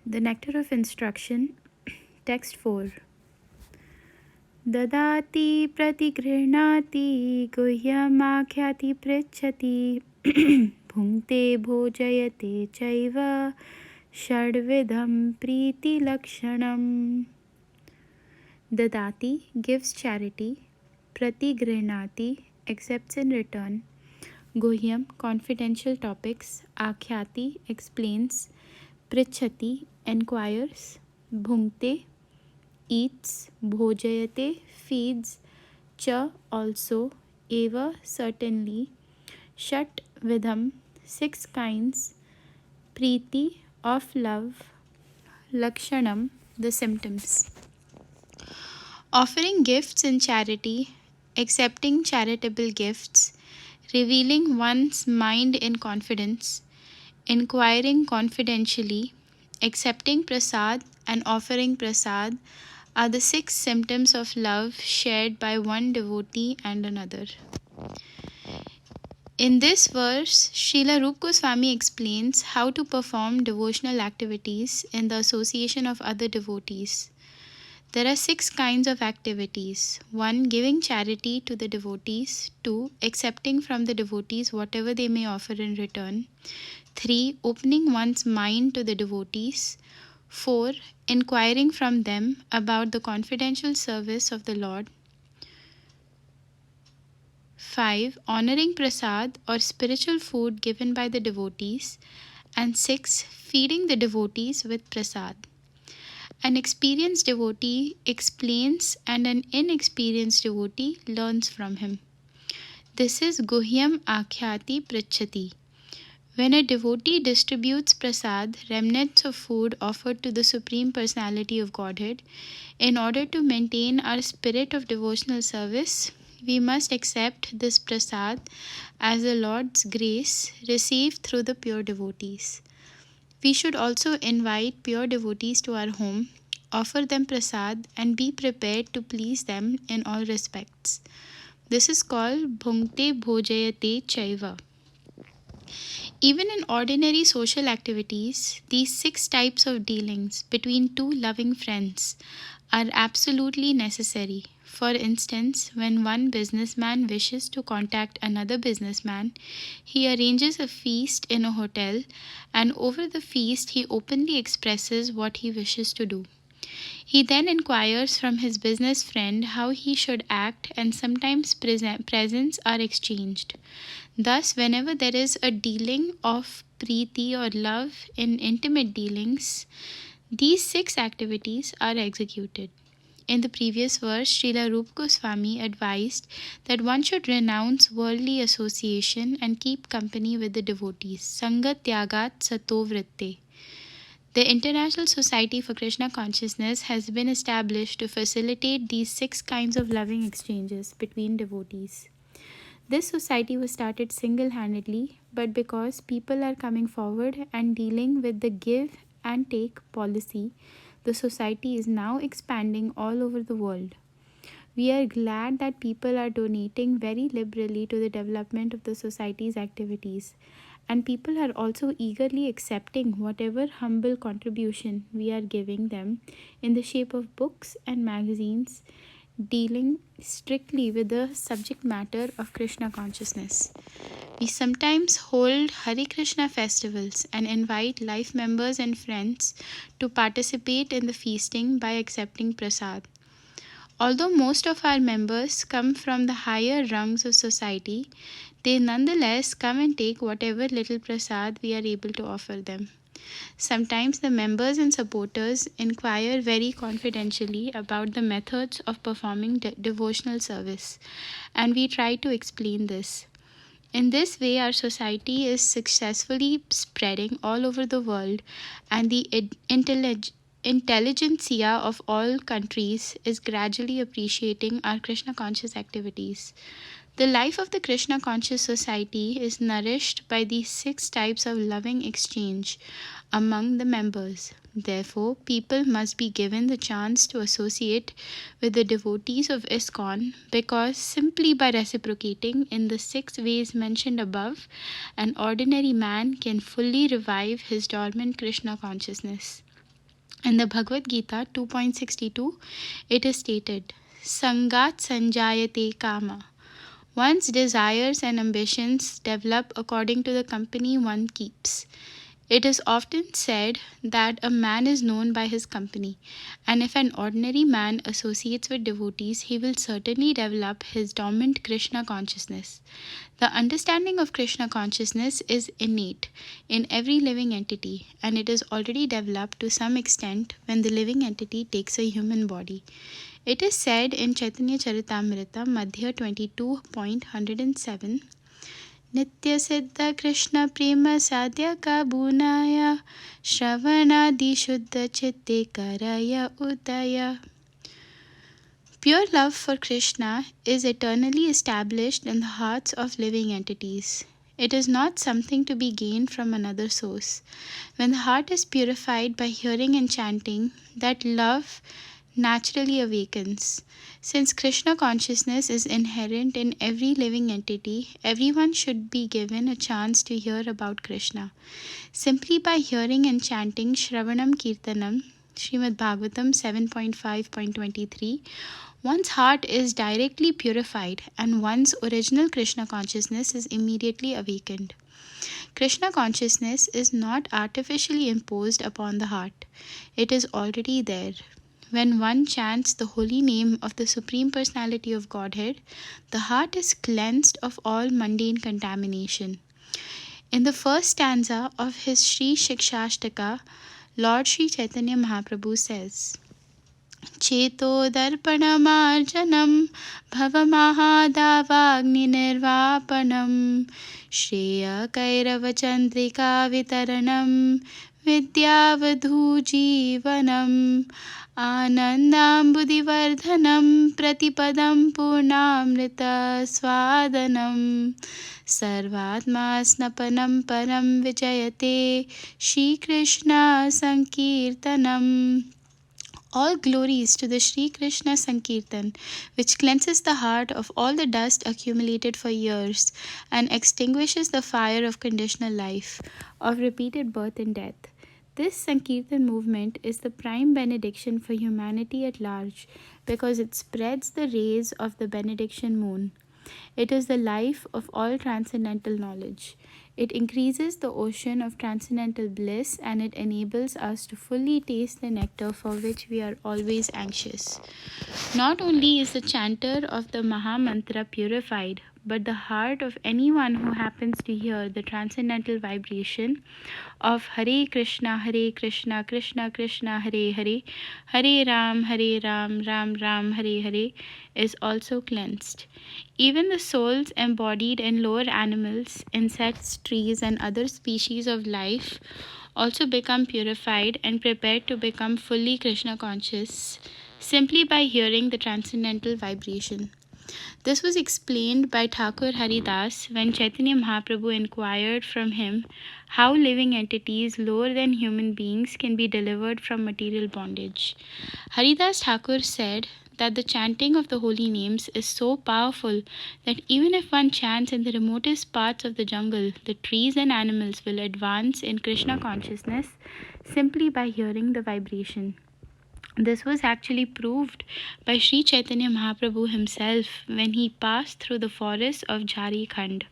The Nectar of Instruction, Text 4. Dadati pratigrihnati guhyamakhyaति pritchati bhungte bhojayate chaiva shadvidham priti lakshanam. Dadati gives charity, pratigrihnati accepts in return, guhyam confidential topics, akhyati explains, pritchati enquires, bhungte eats, bhojayate feeds, cha also, eva certainly, shat vidham six kinds, preeti of love, lakshanam the symptoms. Offering gifts in charity, accepting charitable gifts, revealing one's mind in confidence, inquiring confidentially, accepting prasad and offering prasad are the 6 symptoms of love shared by one devotee and another. In this verse, Srila Rup Goswami explains how to perform devotional activities in the association of other devotees. There are 6 kinds of activities. 1. Giving charity to the devotees. 2. Accepting from the devotees whatever they may offer in return. 3. Opening one's mind to the devotees. 4. Inquiring from them about the confidential service of the Lord. 5. Honoring prasad or spiritual food given by the devotees. And 6. Feeding the devotees with prasad. An experienced devotee explains and an inexperienced devotee learns from him. This is Guhyam Akhyati Pritchati. When a devotee distributes prasad, remnants of food offered to the Supreme Personality of Godhead, in order to maintain our spirit of devotional service, we must accept this prasad as the Lord's grace received through the pure devotees. We should also invite pure devotees to our home, offer them prasad, and be prepared to please them in all respects. This is called Bhungte Bhojayate Chaiva. Even in ordinary social activities, these 6 types of dealings between two loving friends are absolutely necessary. For instance, when one businessman wishes to contact another businessman, he arranges a feast in a hotel, and over the feast he openly expresses what he wishes to do. He then inquires from his business friend how he should act, and sometimes presents are exchanged. Thus, whenever there is a dealing of preeti or love in intimate dealings, these 6 activities are executed. In the previous verse, Srila Rup Goswami advised that one should renounce worldly association and keep company with the devotees. Sangat Tyagat Sato Vritte. The International Society for Krishna Consciousness has been established to facilitate these 6 kinds of loving exchanges between devotees. This society was started single-handedly, but because people are coming forward and dealing with the give and take policy, the society is now expanding all over the world. We are glad that people are donating very liberally to the development of the society's activities, and people are also eagerly accepting whatever humble contribution we are giving them in the shape of books and magazines dealing strictly with the subject matter of Krishna consciousness. We sometimes hold Hare Krishna festivals and invite life members and friends to participate in the feasting by accepting prasad. Although most of our members come from the higher rungs of society, they nonetheless come and take whatever little prasad we are able to offer them. Sometimes the members and supporters inquire very confidentially about the methods of performing devotional service, and we try to explain this. In this way, our society is successfully spreading all over the world, and the intelligentsia of all countries is gradually appreciating our Krishna conscious activities. The life of the Krishna conscious society is nourished by these 6 types of loving exchange among the members. Therefore, people must be given the chance to associate with the devotees of ISKCON, because simply by reciprocating in the 6 ways mentioned above, an ordinary man can fully revive his dormant Krishna consciousness. In the Bhagavad Gita 2.62, it is stated, Sangat Sanjayate Kama. One's desires and ambitions develop according to the company one keeps. It is often said that a man is known by his company, and if an ordinary man associates with devotees, he will certainly develop his dormant Krishna consciousness. The understanding of Krishna consciousness is innate in every living entity, and it is already developed to some extent when the living entity takes a human body. It is said in Chaitanya Charitamrita, Madhya 22.107, Nitya Siddha Krishna Prema Sadhya Kabunaya Shravanadi Shuddha Chitte Karaya Udaya. Pure love for Krishna is eternally established in the hearts of living entities. It is not something to be gained from another source. When the heart is purified by hearing and chanting, that love naturally awakens. Since Krishna consciousness is inherent in every living entity, everyone should be given a chance to hear about Krishna. Simply by hearing and chanting Shravanam Kirtanam, Srimad Bhagavatam 7.5.23, one's heart is directly purified and one's original Krishna consciousness is immediately awakened. Krishna consciousness is not artificially imposed upon the heart. It is already there. When one chants the holy name of the Supreme Personality of Godhead, the heart is cleansed of all mundane contamination. In the first stanza of his Sri Shikshashtaka, Lord Sri Chaitanya Mahaprabhu says, Cheto darpanamarjanam bhavamahadavagni nirvapanam Shreya kairava chandrika vitaranam vidyavadhu jivanam Anandambudivardhanam Pratipadam Purnamrita Swadanam Sarvatma Snapanam Param Vijayate Shri Krishna Sankirtanam. All glories to the Shri Krishna Sankirtan, which cleanses the heart of all the dust accumulated for years and extinguishes the fire of conditional life, of repeated birth and death. This Sankirtan movement is the prime benediction for humanity at large because it spreads the rays of the benediction moon. It is the life of all transcendental knowledge. It increases the ocean of transcendental bliss and it enables us to fully taste the nectar for which we are always anxious. Not only is the chanter of the Maha Mantra purified, but the heart of anyone who happens to hear the transcendental vibration of Hare Krishna, Krishna Krishna, Hare Hare, Hare Ram, Ram Ram, Hare Hare is also cleansed. Even the souls embodied in lower animals, insects, trees, and other species of life also become purified and prepared to become fully Krishna conscious simply by hearing the transcendental vibration. This was explained by Thakur Haridas when Chaitanya Mahaprabhu inquired from him how living entities lower than human beings can be delivered from material bondage. Haridas Thakur said that the chanting of the holy names is so powerful that even if one chants in the remotest parts of the jungle, the trees and animals will advance in Krishna consciousness simply by hearing the vibration. This was actually proved by Sri Chaitanya Mahaprabhu himself when he passed through the forests of Jharikhand.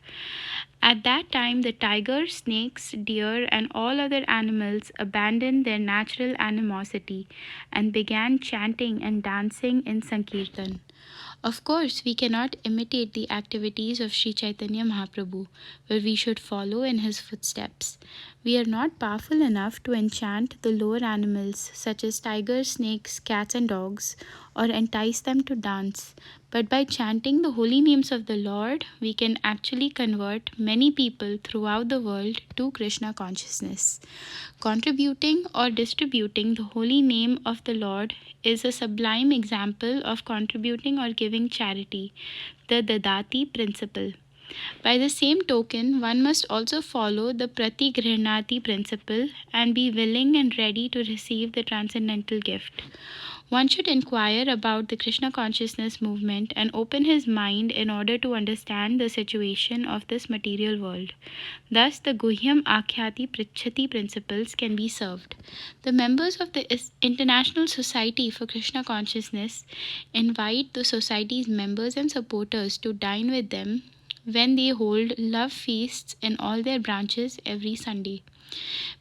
At that time, the tigers, snakes, deer, and all other animals abandoned their natural animosity and began chanting and dancing in Sankirtan. Of course, we cannot imitate the activities of Sri Chaitanya Mahaprabhu, but we should follow in his footsteps. We are not powerful enough to enchant the lower animals such as tigers, snakes, cats, and dogs, or entice them to dance. But by chanting the holy names of the Lord, we can actually convert many people throughout the world to Krishna consciousness. Contributing or distributing the holy name of the Lord is a sublime example of contributing or giving charity, the Dadati principle. By the same token, one must also follow the Pratigrihnati principle and be willing and ready to receive the transcendental gift. One should inquire about the Krishna consciousness movement and open his mind in order to understand the situation of this material world. Thus, the Guhyam Akhyati Prichhati principles can be served. The members of the International Society for Krishna Consciousness invite the society's members and supporters to dine with them when they hold love feasts in all their branches every Sunday.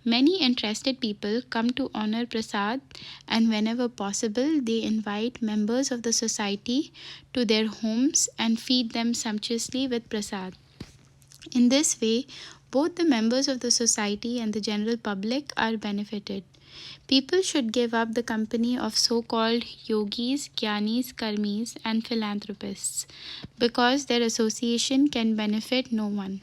Many interested people come to honor Prasad, and whenever possible, they invite members of the society to their homes and feed them sumptuously with Prasad. In this way, both the members of the society and the general public are benefited. People should give up the company of so-called yogis, jnanis, karmis, and philanthropists because their association can benefit no one.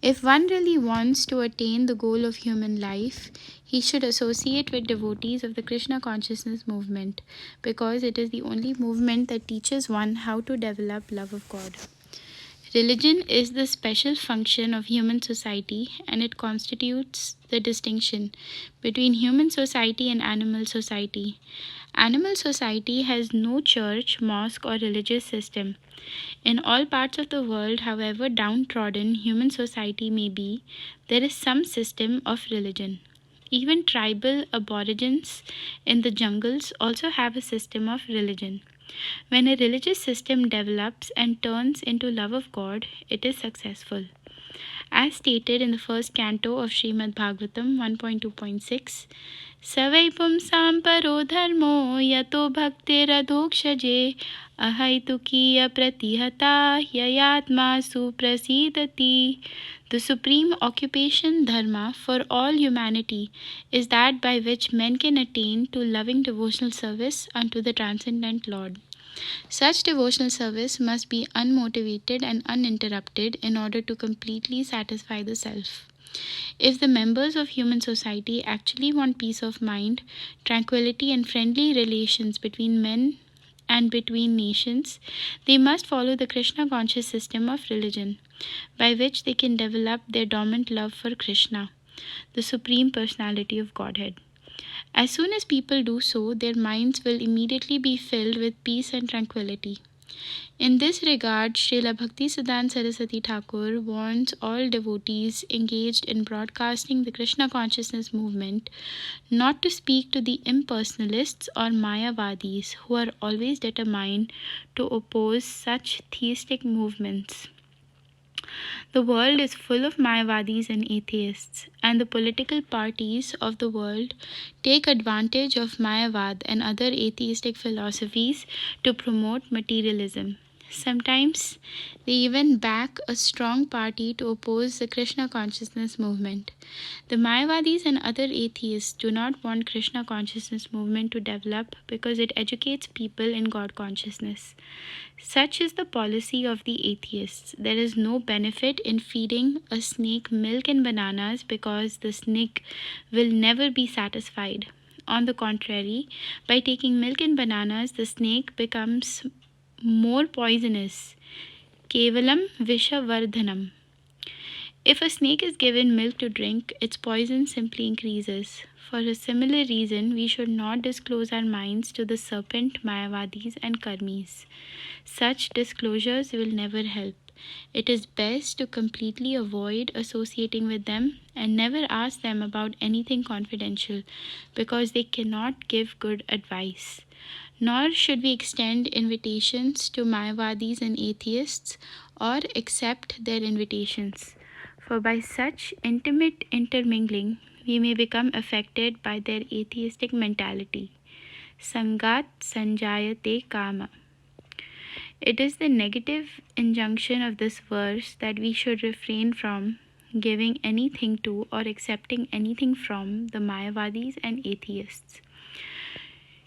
If one really wants to attain the goal of human life, he should associate with devotees of the Krishna consciousness movement because it is the only movement that teaches one how to develop love of God. Religion is the special function of human society and it constitutes the distinction between human society and animal society. Animal society has no church, mosque, or religious system. In all parts of the world, however downtrodden human society may be, there is some system of religion. Even tribal aborigines in the jungles also have a system of religion. When a religious system develops and turns into love of God, it is successful. As stated in the first canto of Srimad Bhagavatam 1.2.6, Savai pumsam paro dharmo yato bhaktiradhokshaje ahaitukiya pratihata yayatma suprasidati. The supreme occupation dharma for all humanity is that by which men can attain to loving devotional service unto the transcendent Lord. Such devotional service must be unmotivated and uninterrupted in order to completely satisfy the self. If the members of human society actually want peace of mind, tranquility, and friendly relations between men and between nations, they must follow the Krishna conscious system of religion, by which they can develop their dormant love for Krishna, the Supreme Personality of Godhead. As soon as people do so, their minds will immediately be filled with peace and tranquility. In this regard, Srila Bhaktisiddhanta Saraswati Thakur warns all devotees engaged in broadcasting the Krishna consciousness movement not to speak to the impersonalists or Mayavadis who are always determined to oppose such theistic movements. The world is full of Mayavadis and atheists, and the political parties of the world take advantage of Mayavad and other atheistic philosophies to promote materialism. Sometimes they even back a strong party to oppose the Krishna consciousness movement. The Mayavadis and other atheists do not want Krishna consciousness movement to develop because it educates people in God consciousness. Such is the policy of the atheists. There is no benefit in feeding a snake milk and bananas because the snake will never be satisfied. On the contrary, by taking milk and bananas, the snake becomes more poisonous. Kevalam Vishavardhanam. If a snake is given milk to drink, its poison simply increases. For a similar reason, we should not disclose our minds to the serpent, Mayavadis, and Karmis. Such disclosures will never help. It is best to completely avoid associating with them and never ask them about anything confidential because they cannot give good advice. Nor should we extend invitations to Mayavadis and atheists or accept their invitations. For by such intimate intermingling, we may become affected by their atheistic mentality. Sangat sanjayate kama. It is the negative injunction of this verse that we should refrain from giving anything to or accepting anything from the Mayavadis and atheists.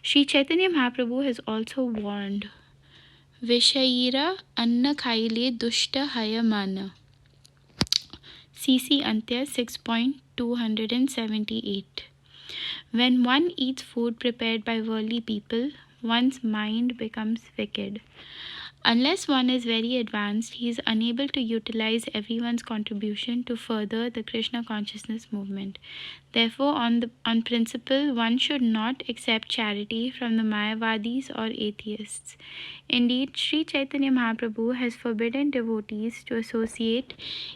Sri Chaitanya Mahaprabhu has also warned, Vishaira anna khaile dushta haya mana. CC Antya 6.278. When one eats food prepared by worldly people, one's mind becomes wicked. Unless one is very advanced, he is unable to utilize everyone's contribution to further the Krishna consciousness movement. Therefore, on principle, one should not accept charity from the Mayavadis or atheists. Indeed, Sri Chaitanya Mahaprabhu has forbidden devotees to associate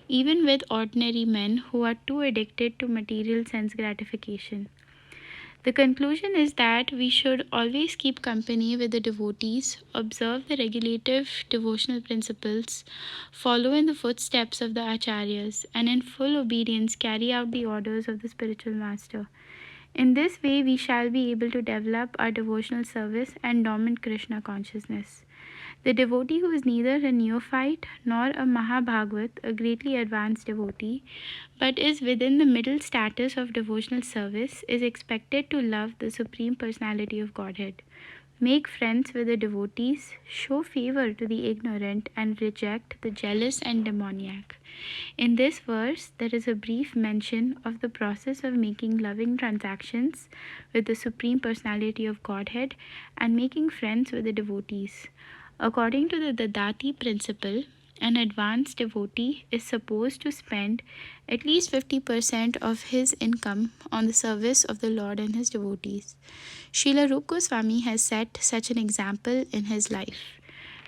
even with ordinary men who are too addicted to material sense gratification. The conclusion is that we should always keep company with the devotees, observe the regulative devotional principles, follow in the footsteps of the acharyas, and in full obedience carry out the orders of the spiritual master. In this way, we shall be able to develop our devotional service and dormant Krishna consciousness. The devotee who is neither a neophyte nor a Mahabhagavat, a greatly advanced devotee, but is within the middle status of devotional service, is expected to love the Supreme Personality of Godhead, make friends with the devotees, show favor to the ignorant, and reject the jealous and demoniac. In this verse, there is a brief mention of the process of making loving transactions with the Supreme Personality of Godhead and making friends with the devotees. According to the Dadati principle, an advanced devotee is supposed to spend at least 50% of his income on the service of the Lord and his devotees. Srila Rup Goswami has set such an example in his life.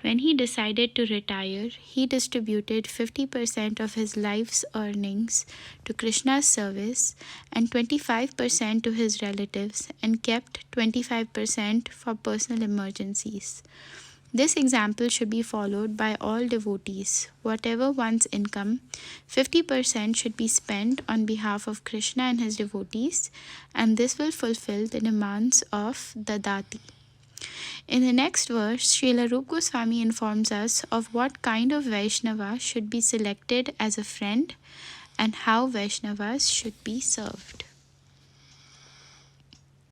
When he decided to retire, he distributed 50% of his life's earnings to Krishna's service and 25% to his relatives and kept 25% for personal emergencies. This example should be followed by all devotees. Whatever one's income, 50% should be spent on behalf of Krishna and his devotees, and this will fulfill the demands of the Dati. In the next verse, Srila Rup Goswami informs us of what kind of Vaishnava should be selected as a friend and how Vaishnavas should be served.